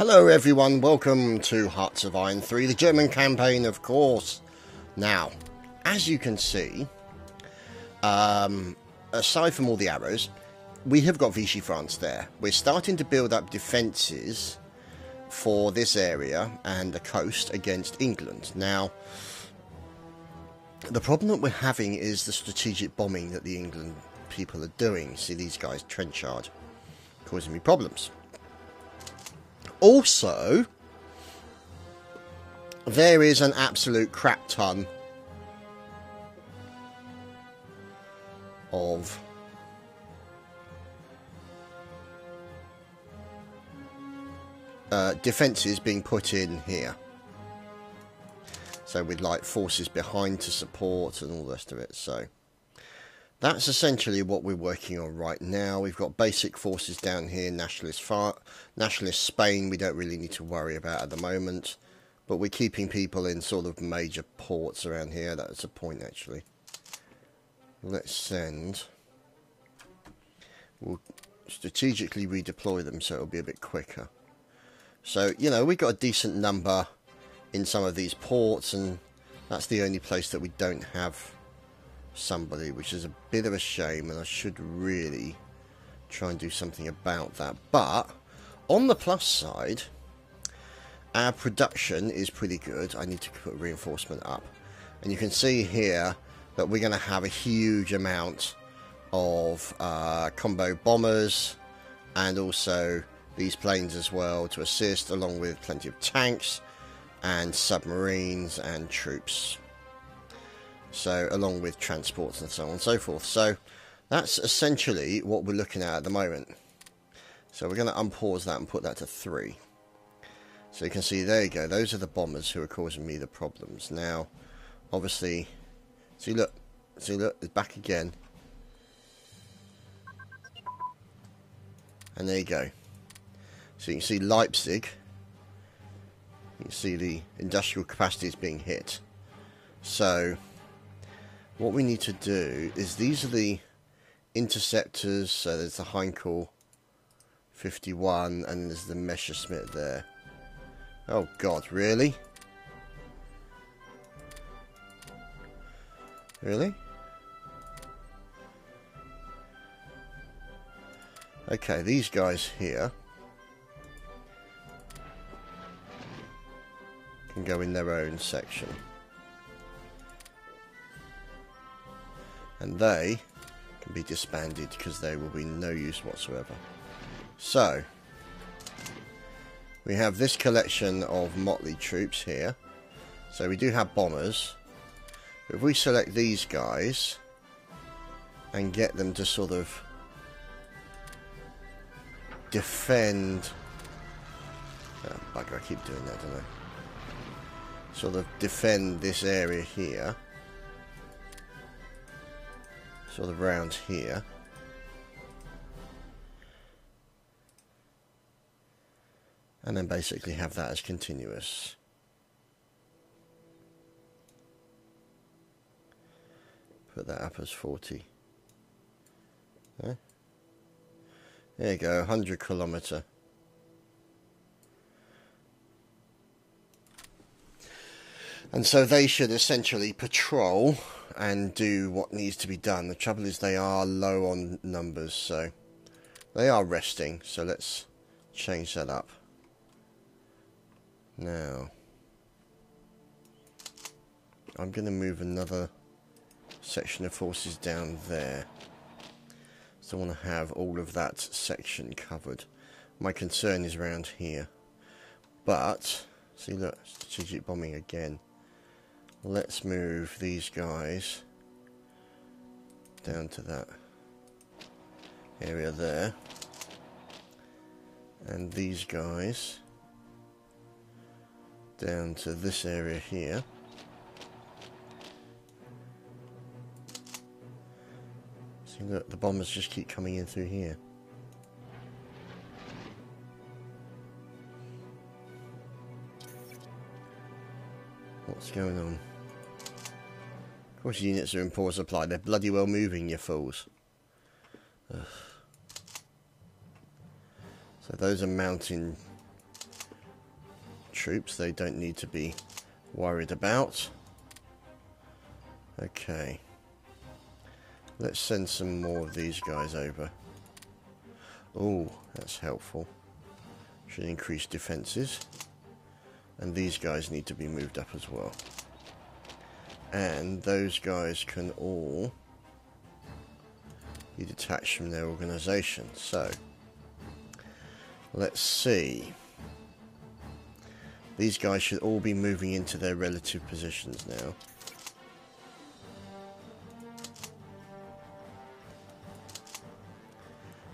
Hello everyone, welcome to Hearts of Iron 3, the German campaign of course. Now, as you can see, aside from all the arrows, we have got Vichy France there. We're starting to build up defences for this area and the coast against England. Now, the problem that we're having is the strategic bombing that the England people are doing. See these guys trenchard, causing me problems. Also, there is an absolute crap ton of defences being put in here. So with like forces behind to support and all the rest of it. So that's essentially what we're working on right now. We've got basic forces down here, nationalist Spain we don't really need to worry about at the moment. But we're keeping people in sort of major ports around here. That's a point actually. Let's send. We'll strategically redeploy them so it'll be a bit quicker. So, you know, we've got a decent number in some of these ports, and that's the only place that we don't have somebody, which is a bit of a shame, and I should really try and do something about that. But on the plus side, our production is pretty good. I need to put reinforcement up, and you can see here that we're going to have a huge amount of combo bombers and also these planes as well to assist, along with plenty of tanks and submarines and troops. So, along with transports and so on and so forth. So, that's essentially what we're looking at the moment. So, we're going to unpause that and put that to 3. So, you can see, there you go. Those are the bombers who are causing me the problems. Now, obviously, see, look, it's back again. And there you go. So, you can see Leipzig. You can see the industrial capacity is being hit. So, what we need to do is, these are the interceptors. So there's the Heinkel 51 and there's the Messerschmitt there. Oh god, really? Really? Okay, these guys here can go in their own section. And they can be disbanded because they will be no use whatsoever. So, we have this collection of motley troops here. So we do have bombers. If we select these guys and get them to sort of defend... Oh, bugger, I keep doing that, don't I? Sort of defend this area here. Sort of round here. And then basically have that as continuous. Put that up as 40. There you go, 100 kilometre. And so they should essentially patrol and do what needs to be done. The trouble is they are low on numbers, so they are resting. So let's change that up. Now, I'm going to move another section of forces down there. So I want to have all of that section covered. My concern is around here. But, see look, strategic bombing again. Let's move these guys down to that area there. And these guys down to this area here. See, look, the bombers just keep coming in through here. What's going on? Of course units are in poor supply. They're bloody well moving, you fools. Ugh. So those are mountain troops. They don't need to be worried about. Okay. Let's send some more of these guys over. Oh, that's helpful. Should increase defences. And these guys need to be moved up as well. And those guys can all be detached from their organisation. So, let's see. These guys should all be moving into their relative positions now.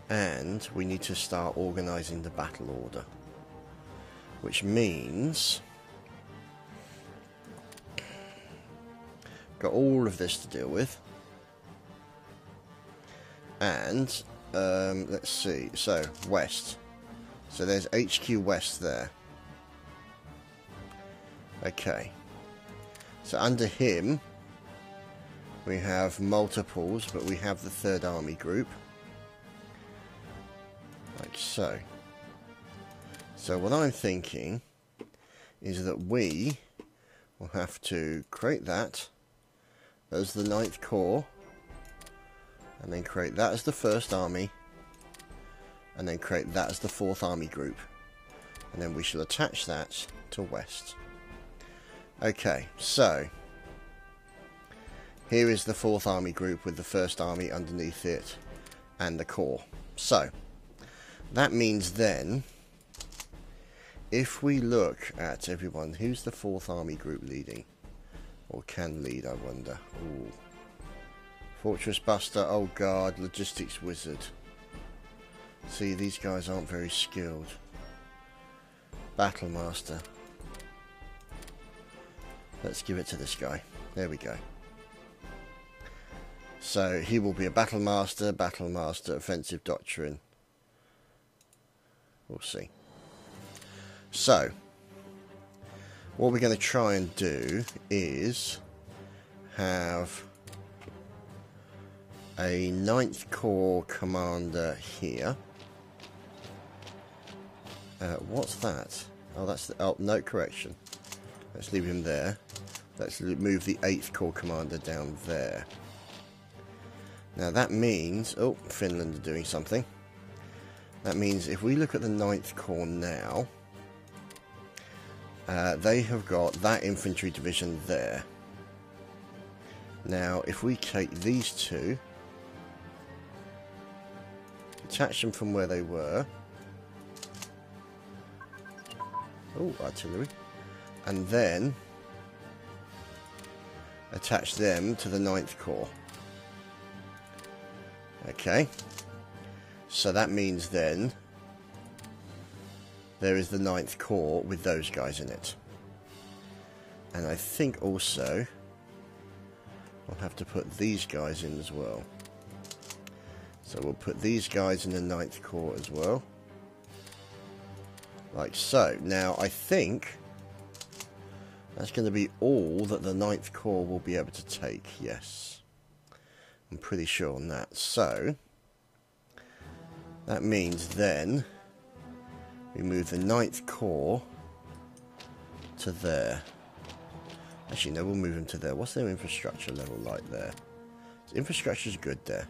And we need to start organising the battle order. Which means... got all of this to deal with. And, let's see. So, west. So there's HQ West there. Okay. So under him, we have multiples, but we have the 3rd Army Group. Like so. So what I'm thinking is that we will have to create that as the 9th Corps, and then create that as the 1st Army, and then create that as the 4th Army Group, and then we shall attach that to West. Okay, so here is the 4th Army Group with the 1st Army underneath it and the Corps. So that means then, if we look at everyone, who's the 4th Army Group leading? Or can lead, I wonder. Ooh. Fortress Buster, oh god, Logistics Wizard. See, these guys aren't very skilled. Battle Master. Let's give it to this guy. There we go. So, he will be a Battle Master, Offensive Doctrine. We'll see. So, what we're going to try and do is have a 9th Corps commander here. What's that? Oh, that's the... oh, no, correction. Let's leave him there. Let's move the 8th Corps commander down there. Now that means... oh, Finland are doing something. That means if we look at the 9th Corps now... they have got that infantry division there. Now, if we take these two, attach them from where they were. Oh, artillery. And then attach them to the 9th Corps. Okay. So that means then there is the 9th Corps with those guys in it. And I think also I'll have to put these guys in as well. So we'll put these guys in the 9th Corps as well. Like so. Now I think that's going to be all that the 9th Corps will be able to take. Yes. I'm pretty sure on that. So that means then we move the 9th Corps to there. Actually, no, we'll move them to there. What's their infrastructure level like there? Infrastructure's good there.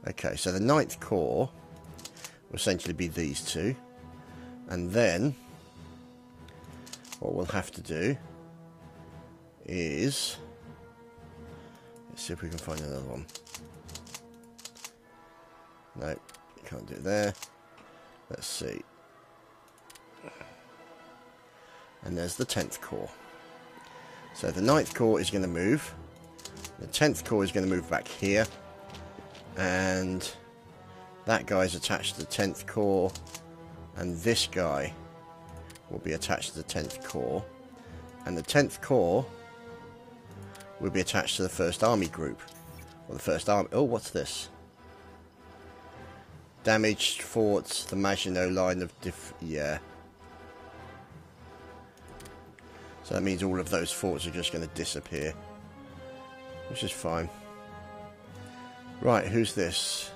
Okay, so the 9th Corps will essentially be these two. And then what we'll have to do is... let's see if we can find another one. No, can't do it there. Let's see. And there's the 10th Corps. So the 9th Corps is going to move. The 10th Corps is going to move back here. And that guy's attached to the 10th Corps. And this guy will be attached to the 10th Corps. And the 10th Corps will be attached to the 1st Army Group. Or the 1st Army... oh, what's this? Damaged forts, the Maginot Line of... yeah. So that means all of those forts are just going to disappear. Which is fine. Right, who's this?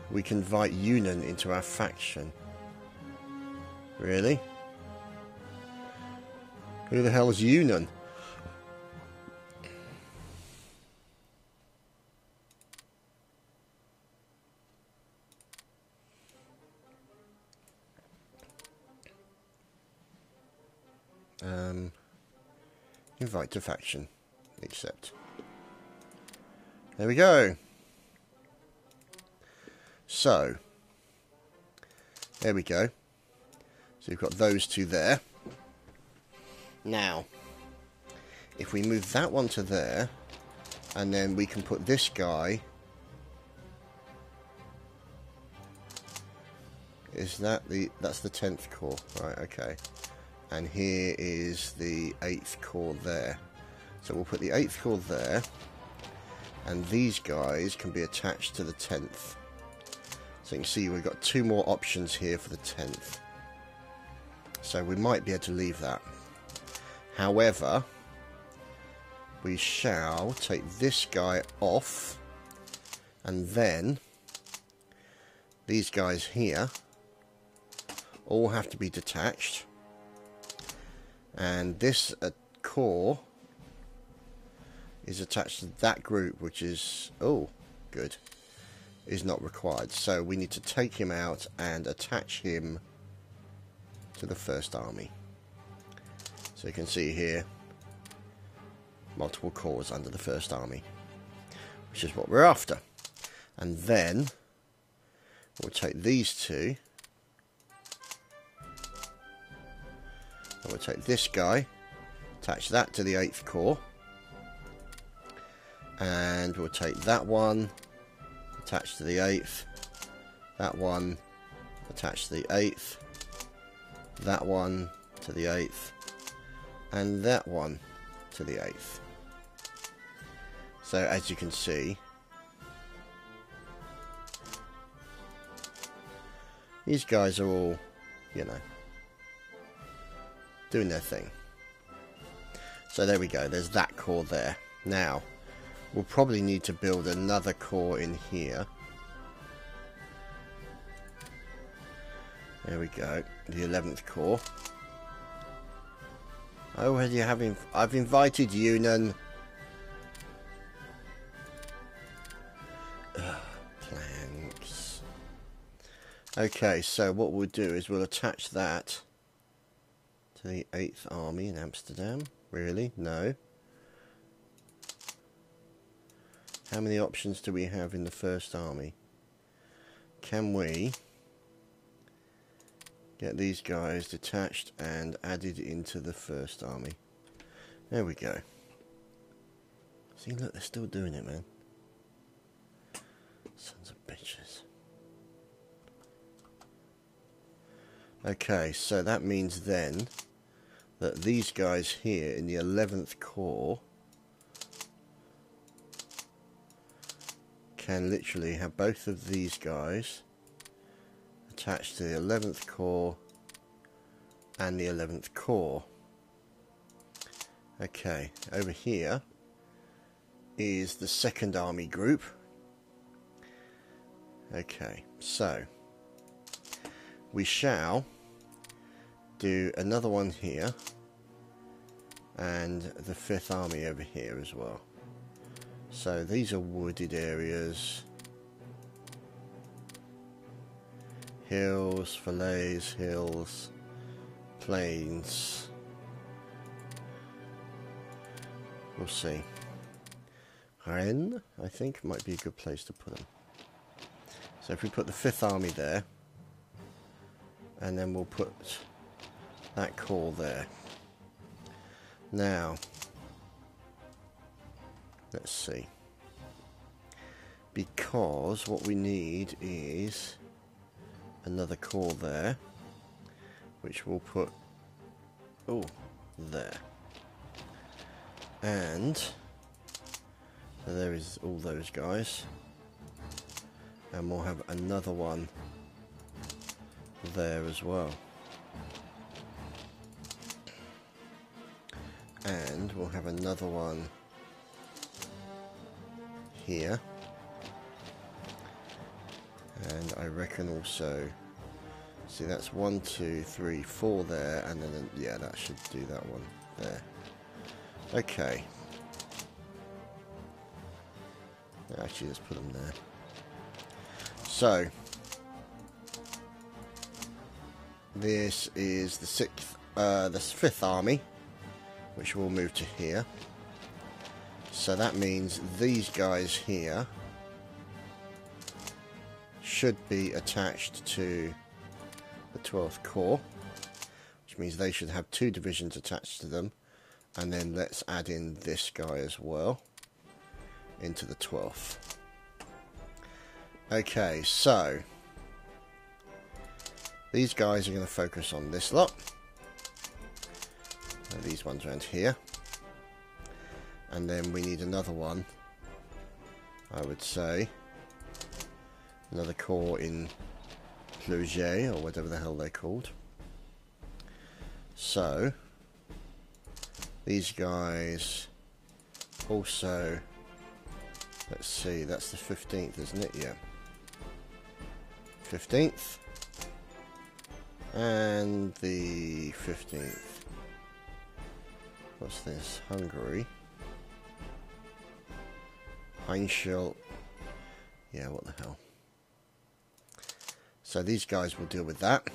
We can invite Yunnan into our faction. Really? Who the hell is Yunnan? Invite to faction. Accept. There we go. So, there we go. So we've got those two there. Now, if we move that one to there, and then we can put this guy. Is that that's the 10th core, right? Okay. And here is the 8th core there. So we'll put the 8th core there, and these guys can be attached to the 10th. So you can see we've got two more options here for the 10th. So we might be able to leave that. However, we shall take this guy off, and then these guys here all have to be detached, and this core is attached to that group, which is, oh, good, is not required. So we need to take him out and attach him to the first army. So you can see here, multiple cores under the first army, which is what we're after. And then we'll take these two, and we'll take this guy, attach that to the 8th core, and we'll take that one, attach to the 8th, that one, attach to the 8th, that one to the 8th, and that one to the 8th. So as you can see, these guys are all, you know, doing their thing. So there we go, there's that core there. Now, we'll probably need to build another core in here. There we go, the 11th core. Oh, I've invited Yunnan. Planks. Okay, so what we'll do is we'll attach that to the 8th Army in Amsterdam. Really? No. How many options do we have in the 1st Army? Can we get these guys detached and added into the 1st Army? There we go. See, look, they're still doing it, man. Sons of bitches. Okay, so that means then that these guys here in the 11th core can literally have both of these guys attached to the 11th core and the 11th core. Okay, over here is the 2nd Army group. Okay, so we shall do another one here and the 5th Army over here as well. So these are wooded areas, hills, fillets, hills, plains. We'll see. Rennes, I think, might be a good place to put them. So if we put the 5th Army there, and then we'll put that core there. Now, let's see. Because what we need is another core there, which we'll put, oh, there. And so there is all those guys. And we'll have another one there as well. And we'll have another one here. And I reckon also See, that's 1, 2, 3, 4 there, and then, yeah, that should do that one there. Okay. Actually, let's put them there. So, this is the 5th Army, which will move to here. So that means these guys here should be attached to the 12th Corps, which means they should have 2 divisions attached to them. And then let's add in this guy as well into the 12th. Okay, so these guys are going to focus on this lot. And these ones around here. And then we need another one, I would say. Another corps in Cloget, or whatever the hell they're called. So, these guys also, let's see, that's the 15th, isn't it? Yeah. 15th. And the 15th. What's this? Hungary. Heinschel. Yeah, what the hell. So these guys will deal with that.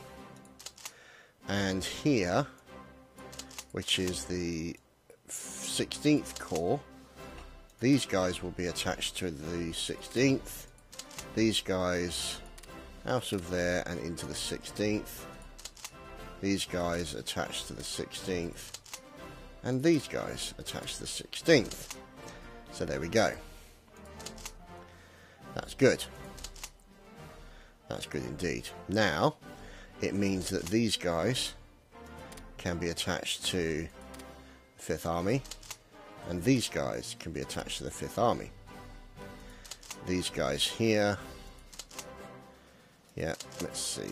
And here, which is the 16th Corps, these guys will be attached to the 16th. These guys out of there and into the 16th. These guys attached to the 16th. And these guys attached to the 16th. So there we go. That's good. That's good indeed. Now, it means that these guys can be attached to the 5th Army, and these guys can be attached to the 5th Army. These guys here, yeah, let's see.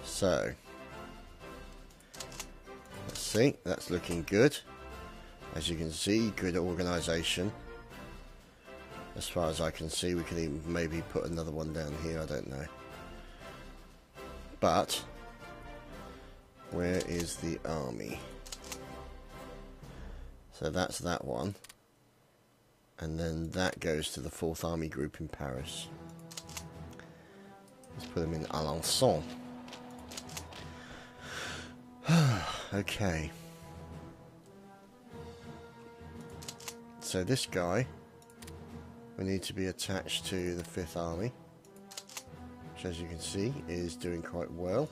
So, let's see, that's looking good. As you can see, good organisation. As far as I can see, we can even maybe put another one down here, I don't know. But, where is the army? So that's that one. And then that goes to the 4th Army Group in Paris. Let's put them in Alençon. Okay. So this guy, we need to be attached to the 5th Army, which as you can see is doing quite well.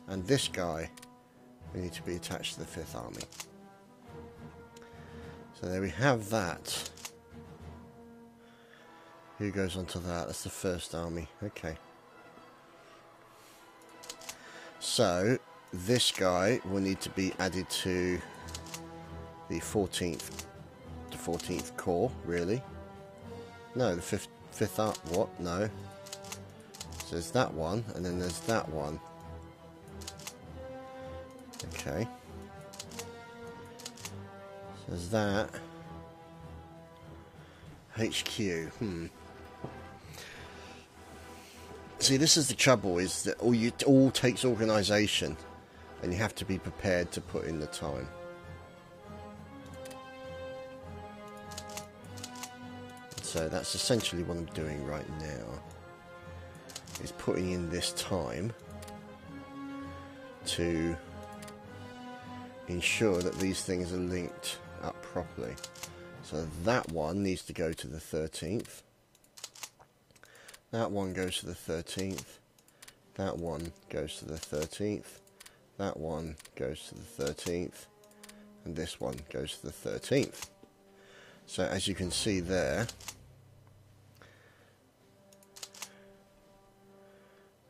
And this guy, we need to be attached to the 5th Army. So there we have that. Who goes on to that? That's the 1st Army. Okay. So this guy will need to be added to the 14th Corps, really. No, the 5th Army. What? No. So there's that one, and then there's that one. Okay. So there's that. HQ. See, this is the trouble, is that it all takes organisation, and you have to be prepared to put in the time. So that's essentially what I'm doing right now, is putting in this time to ensure that these things are linked up properly. So that one needs to go to the 13th. That one goes to the 13th. That one goes to the 13th. That one goes to the 13th. And this one goes to the 13th. So as you can see there,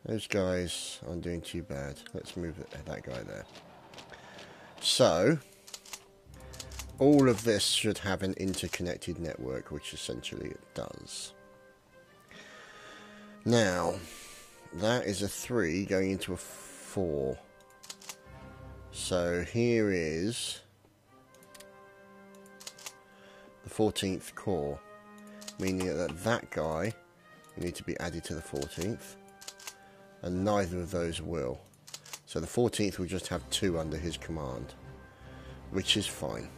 those guys aren't doing too bad. Let's move that guy there. So, all of this should have an interconnected network, which essentially it does. Now, that is a 3 going into a 4. So here is the 14th Corps, meaning that that guy need to be added to the 14th. And neither of those will. So the 14th will just have 2 under his command, which is fine.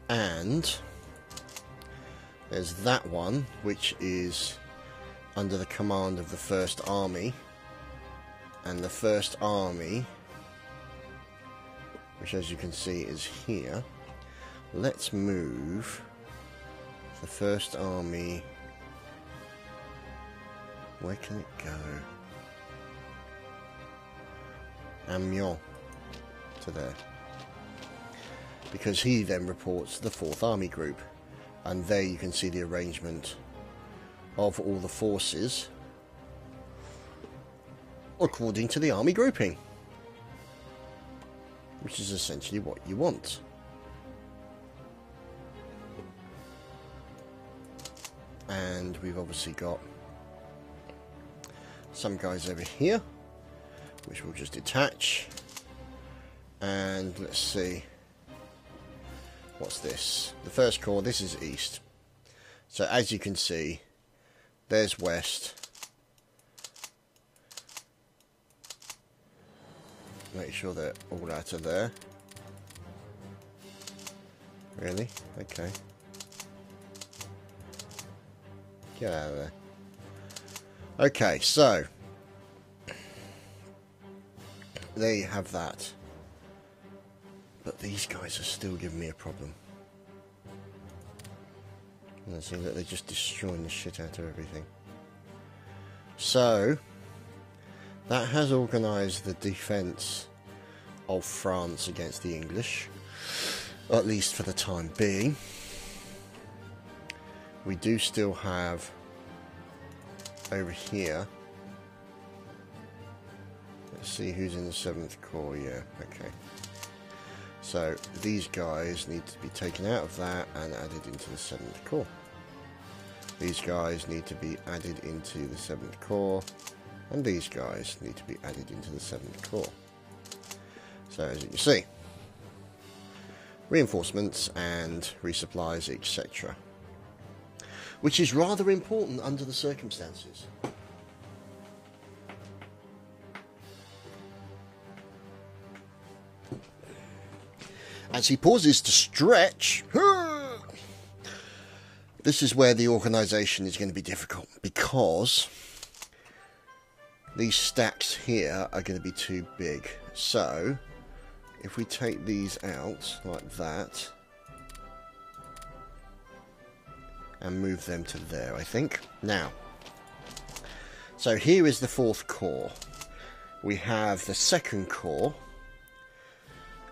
And there's that one, which is under the command of the 1st Army. And the 1st Army, which as you can see is here. Let's move the 1st Army. Where can it go? Amiens to there. Because he then reports the 4th Army Group. And there you can see the arrangement of all the forces according to the army grouping, which is essentially what you want. And we've obviously got some guys over here, which we'll just detach. And let's see, what's this? The 1st Corps, this is east. So as you can see, there's west. Make sure they're all out of there. Really? Okay. Get out of there. Okay, so there you have that. But these guys are still giving me a problem. And I see that they're just destroying the shit out of everything. So that has organised the defence of France against the English, at least for the time being. We do still have over here, let's see who's in the 7th Corps. Yeah, okay. So these guys need to be taken out of that and added into the 7th Corps. These guys need to be added into the 7th Corps. And these guys need to be added into the 7th Corps. So as you can see, reinforcements and resupplies, etc. Which is rather important under the circumstances. As he pauses to stretch, this is where the organisation is going to be difficult, because these stacks here are going to be too big. So if we take these out like that and move them to there, I think. Now, so here is the 4th Corps. We have the 2nd Corps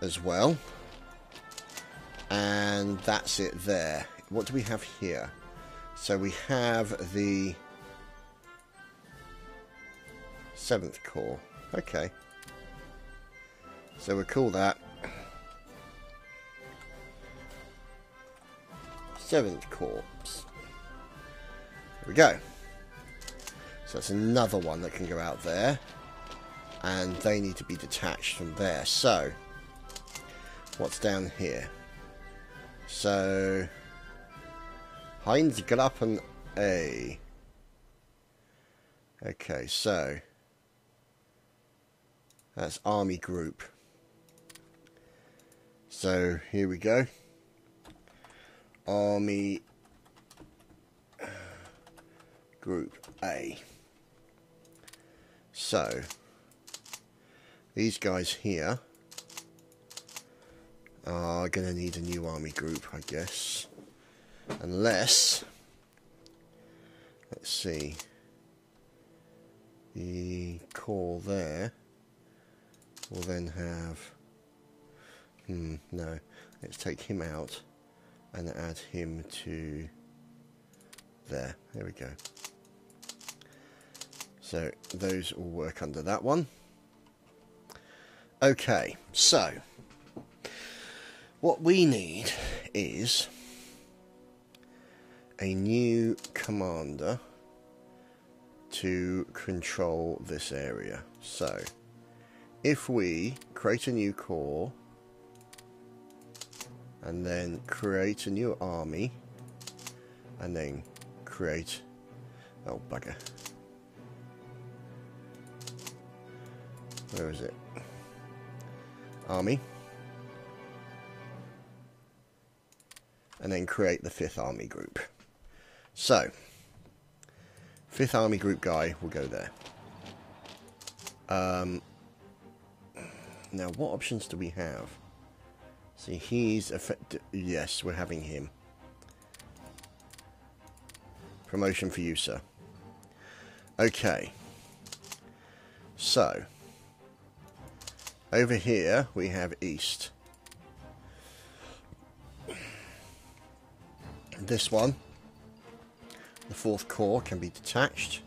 as well. And that's it there. What do we have here? So we have the 7th Corps. Okay. So we'll call that 7th Corps. There we go. So that's another one that can go out there. And they need to be detached from there. So, what's down here? So, Heinz Grappen A. Okay, so that's Army Group. So here we go. Army Group A. So these guys here are going to need a new army group, I guess. Unless, let's see, the core there will then have, no, let's take him out and add him to there. There we go. So those will work under that one. Okay, so what we need is a new commander to control this area. So if we create a new corps and then create a new army and then create, oh bugger, where is it, army, and then create the 5th army group. So 5th army group guy will go there. Now what options do we have? See, he's yes, we're having him. Promotion for you, sir. Okay. So over here we have east. This one, the 4th Corps, can be detached.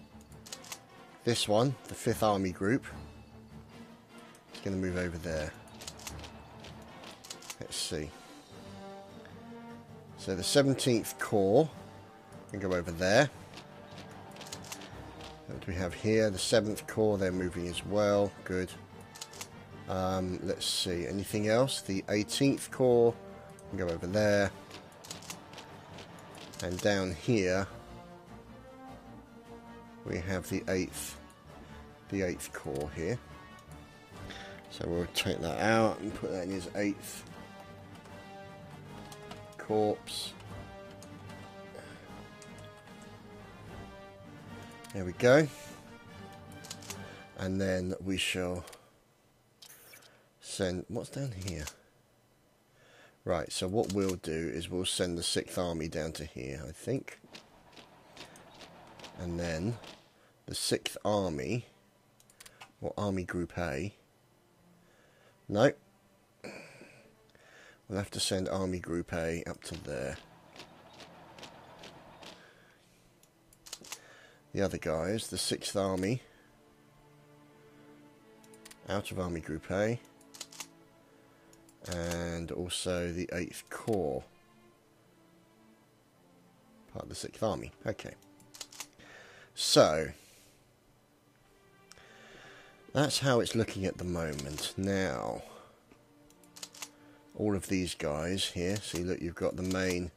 This one, the 5th Army Group, is going to move over there. Let's see. So the 17th Corps can go over there. What do we have here? The 7th Corps, they're moving as well. Good. Let's see. Anything else? The 18th Corps can go over there. And down here we have the 8th Corps here. So we'll take that out and put that in his 8th Corps. There we go. And then we shall send, what's down here? Right, so what we'll do is we'll send the 6th Army down to here, I think. And then the 6th Army, or Army Group A. No. We'll have to send Army Group A up to there. The other guys, the 6th Army, out of Army Group A. And also the 8th Corps, part of the 6th Army. Okay. So that's how it's looking at the moment. Now, all of these guys here, see, look, you've got the main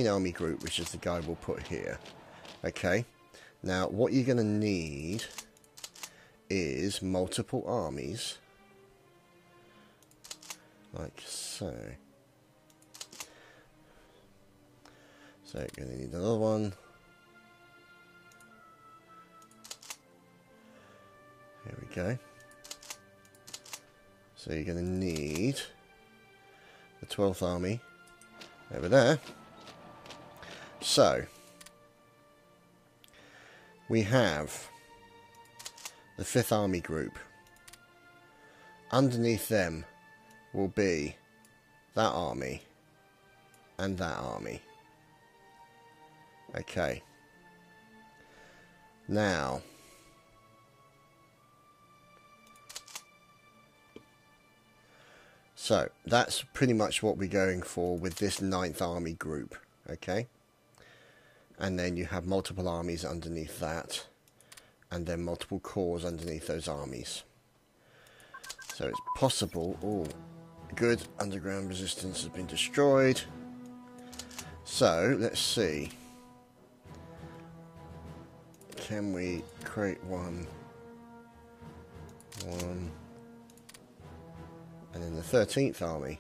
army group, which is the guy we'll put here. Okay. Now, what you're going to need is multiple armies. Like so. So you're going to need another one. Here we go. So you're going to need the 12th Army over there. So we have the 5th Army Group. Underneath them will be that army and that army. Okay. Now, so that's pretty much what we're going for with this 9th Army Group. Okay. And then you have multiple armies underneath that, and then multiple corps underneath those armies. So it's possible. Oh, good. Underground resistance has been destroyed. So let's see. Can we create one, and then the 13th Army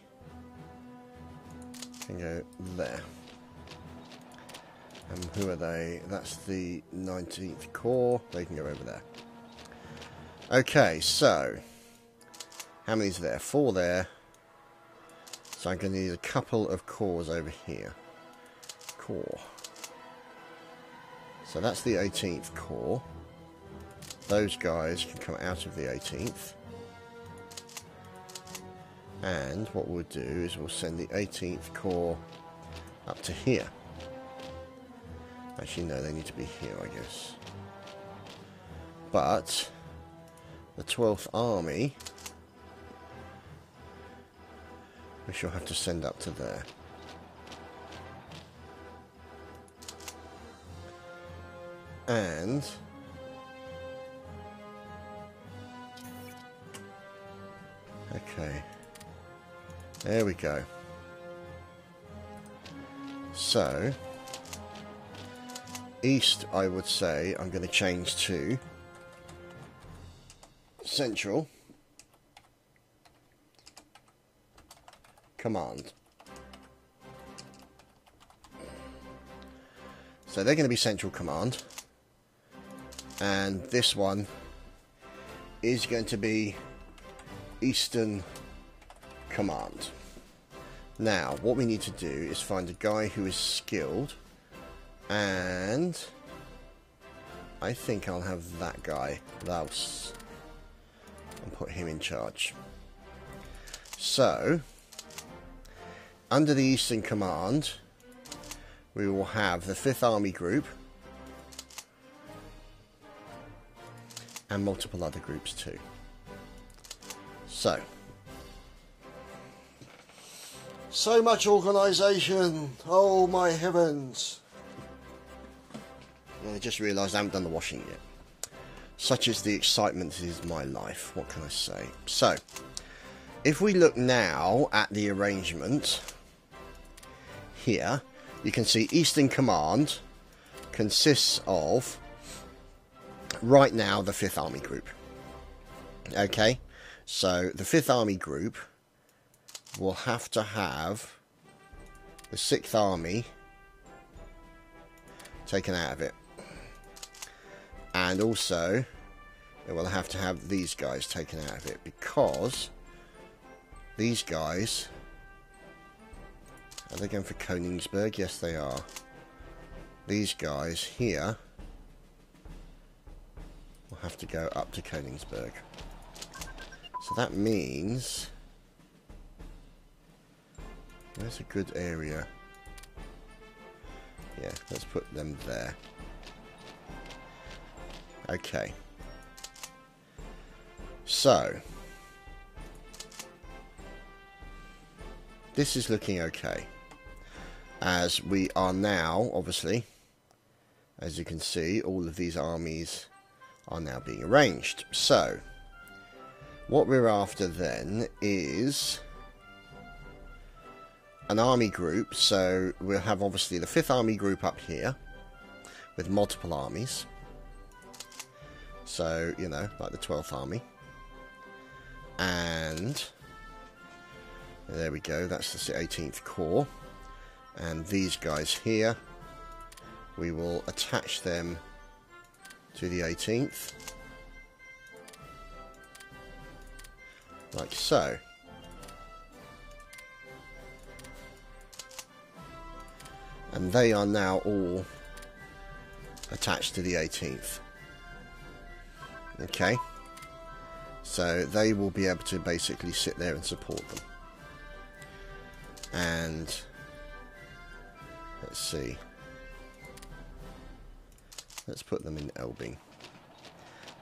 can go there. And who are they? That's the 19th Corps. They can go over there. Okay, so how many's there? 4 there. So I'm going to need a couple of corps over here. Corps. So that's the 18th Corps. Those guys can come out of the 18th. And what we'll do is we'll send the 18th Corps up to here. Actually, no, they need to be here, I guess. But the 12th Army, we shall have to send up to there. And okay, there we go. So East, I would say, I'm going to change to Central Command. So they're going to be Central Command. And this one is going to be Eastern Command. Now, what we need to do is find a guy who is skilled. And I think I'll have that guy, Laos, and put him in charge. So, under the Eastern Command, we will have the 5th Army Group and multiple other groups too. So much organisation! Oh my heavens! I just realised I haven't done the washing yet. Such is the excitement that is my life. What can I say? So, if we look now at the arrangement here, you can see Eastern Command consists of, right now, the 5th Army Group. Okay, so the 5th Army Group will have to have the 6th Army taken out of it. And also, it will have to have these guys taken out of it, because these guys, are they going for Königsberg? Yes, they are. These guys here will have to go up to Königsberg. So that means, where's a good area? Yeah, let's put them there. Okay. So, this is looking okay. As we are now, obviously, as you can see, all of these armies are now being arranged. So, what we're after then is an army group. So, we'll have obviously the 5th Army Group up here with multiple armies. So, you know, like the 12th Army. And there we go, that's the 18th Corps. And these guys here, we will attach them to the 18th. Like so. And they are now all attached to the 18th. Okay, so they will be able to basically sit there and support them. And let's see, let's put them in Elbing.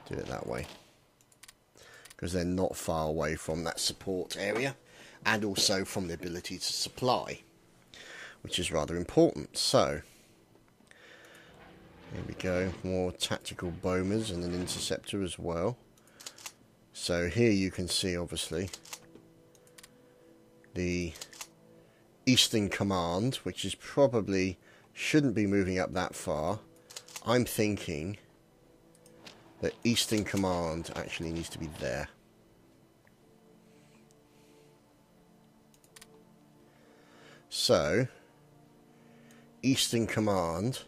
Do it that way, because they're not far away from that support area, and also from the ability to supply, which is rather important. So here we go, more tactical bombers and an interceptor as well. So here you can see, obviously, the Eastern Command, which is probably, shouldn't be moving up that far. I'm thinking that Eastern Command actually needs to be there. So, Eastern Command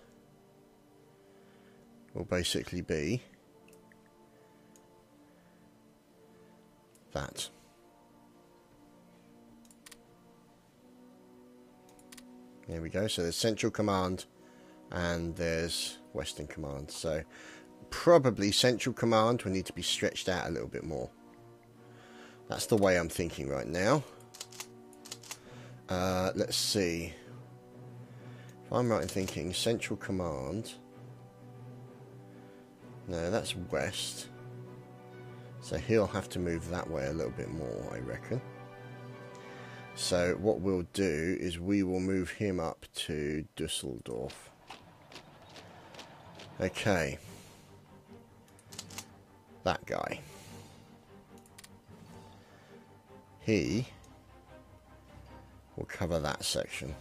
will basically be that. There we go. So there's Central Command and there's Western Command. So probably Central Command will need to be stretched out a little bit more. That's the way I'm thinking right now. Let's see. If I'm right in thinking, Central Command. No, that's West. So he'll have to move that way a little bit more, I reckon. So what we'll do is we will move him up to Dusseldorf. Okay. That guy. He will cover that section.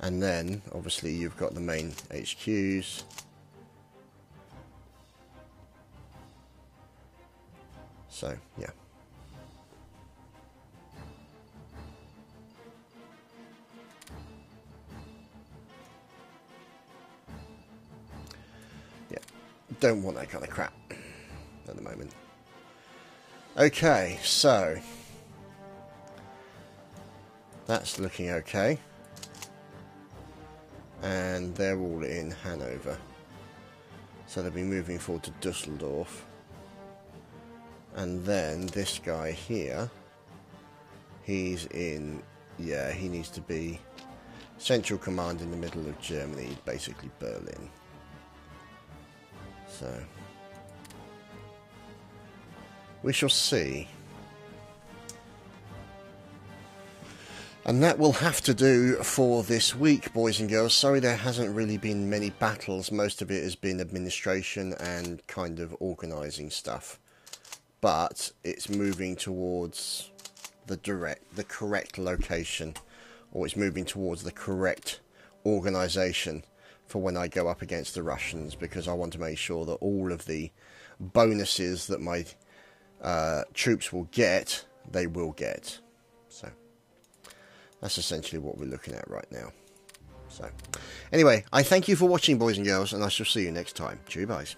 And then, obviously, you've got the main HQs. So, yeah. Yeah, don't want that kind of crap at the moment. Okay, so that's looking okay. And they're all in Hanover. So they'll be moving forward to Dusseldorf. And then this guy here, he's in, yeah, he needs to be Central Command in the middle of Germany, basically Berlin. So we shall see. And that will have to do for this week, boys and girls. Sorry there hasn't really been many battles. Most of it has been administration and kind of organising stuff. But it's moving towards the correct location. Or it's moving towards the correct organisation for when I go up against the Russians. Because I want to make sure that all of the bonuses that my troops will get, they will get. So that's essentially what we're looking at right now. So, anyway, I thank you for watching, boys and girls, and I shall see you next time. Cheerio, guys.